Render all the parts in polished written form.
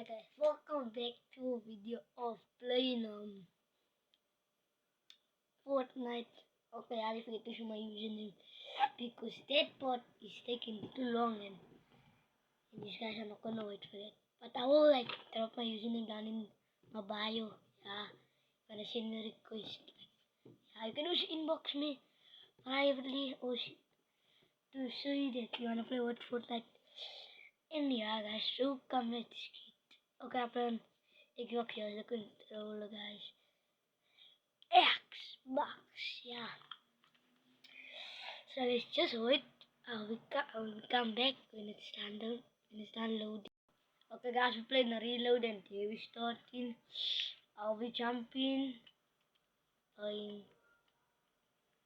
Hi guys, welcome back to a video of playing Fortnite. Okay, I forget to show my username because that part is taking too long and these guys are not gonna wait for it. But I will like drop my username down in my bio. Yeah, gonna send me a request. Yeah, you can also inbox me privately or to say that you wanna play with Fortnite. And yeah guys, so come let's get. Okay, apaan? Ik wil jou de controle guys. Xbox, yeah. So let's just wait. I will come back when it's done loading. Okay guys, we playing a reload and here we starting. I'll be jumping. I'm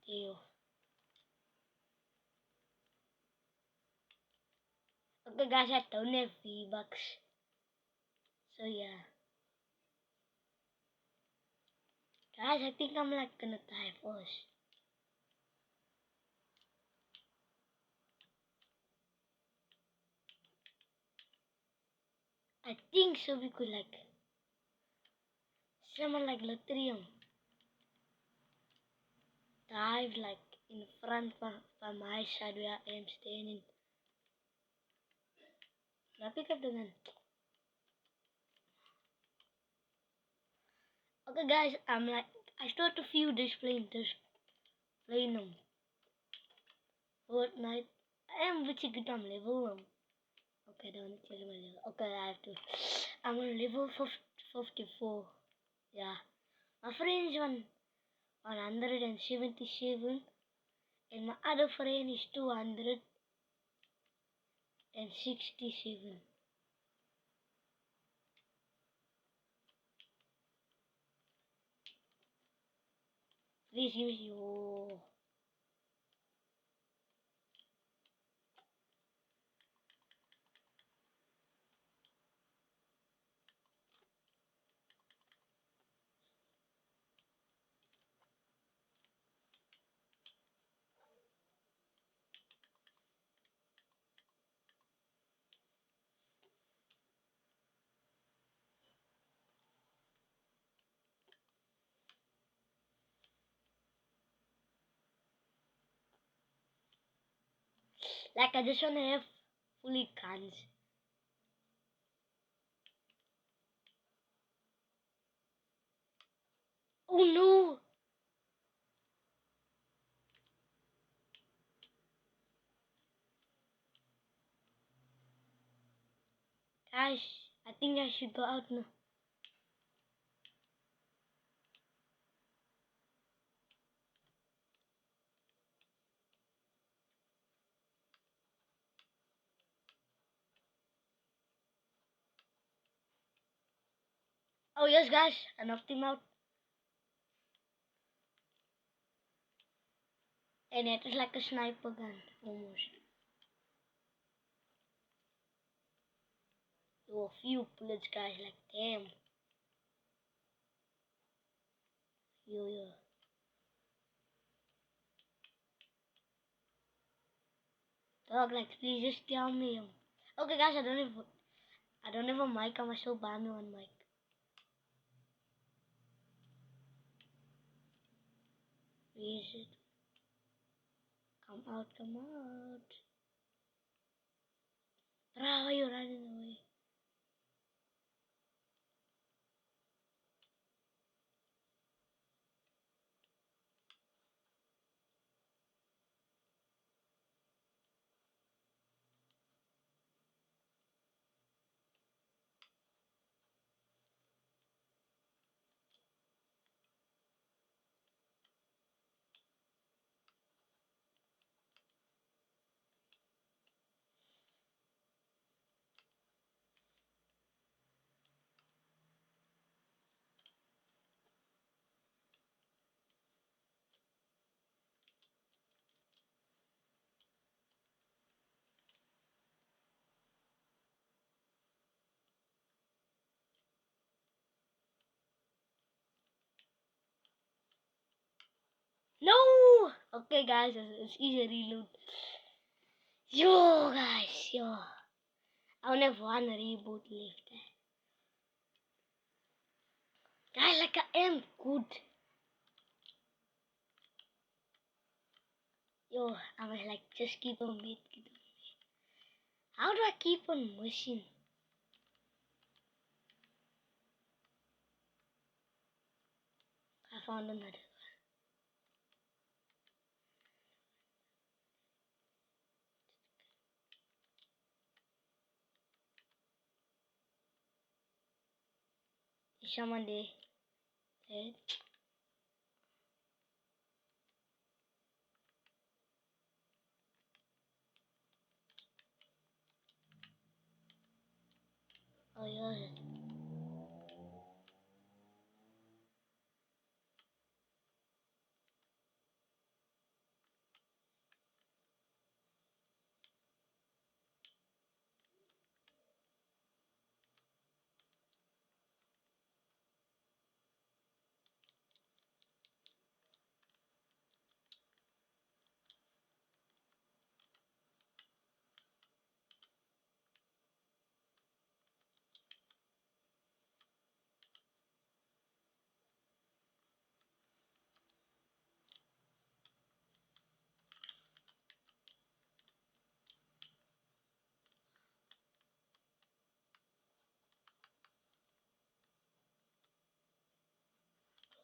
there. Okay guys, I don't have V-Bucks. So yeah. Guys, I think I'm like gonna die first. I think so we could like someone like Latrium dive like in front from my side where I am standing. Now pick up the gun. Okay guys, I'm like I start to feel this playing Fortnite. I am which good I'm level Okay, don't tell my level. Okay, I have to. I'm on level 54. Yeah. My friend is on 177 and my other friend is 267. Please use your like I just wanna have fully guns. Oh no! Guys, I think I should go out now. Oh yes guys, I knocked him out. And it is like a sniper gun almost. There were a few bullets guys, like damn. Yo. Dog, like please just tell me. Okay guys, I don't have a mic, I'm still buy me one mic. Where is it? Come out. Bro, why are you running away? No! Okay guys, it's easy reload. Yo guys, yo. I only have one reboot left. Guys, like I am good. Yo, I was like, just keep on beat. How do I keep on mushing? I found another. Is someone there? Dead? Oh, yeah.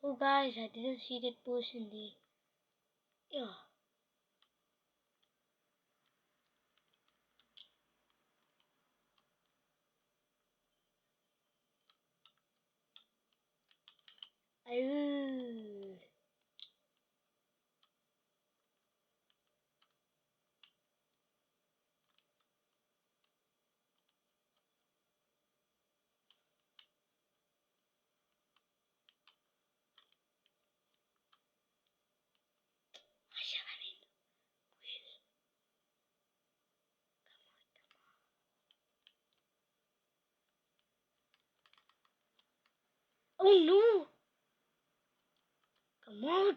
Oh, guys, I didn't see that person there. Yeah. Oh. Oh no! Come on!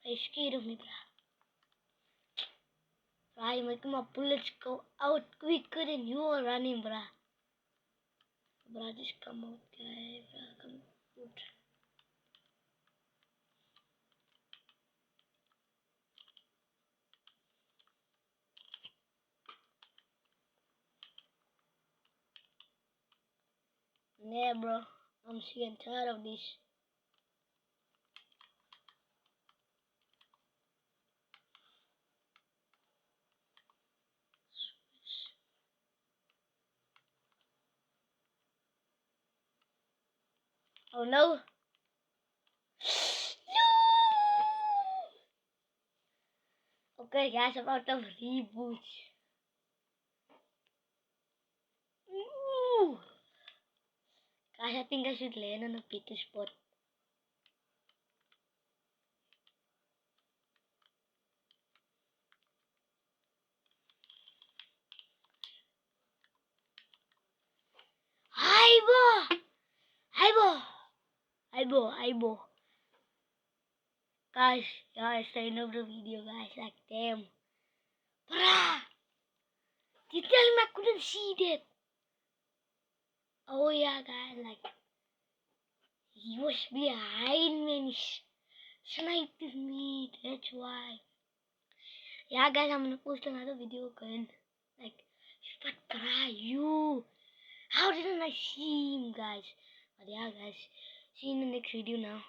Are you scared of me, bruh? Bruh, you're making my bullets go out quicker than you are running, bruh. Bruh, just come out, guys. Bruh, come out. Nah, bro. I'm sick and tired of this. Oh no! No! Okay, guys, I'm out of reboot. Ooh. Guys, I think I should land on a better spot. Aibo! Aibo! Aibo! Aibo! Guys, yeah, it's the end of the video, guys. Like, damn. Bruh! You tell me I couldn't see that. Oh, yeah, guys, like, he was behind me and he sniped me. That's why. Yeah, guys, I'm gonna post another video again. Like, but bruh, you. How didn't I see him, guys? But yeah, guys, see you in the next video now.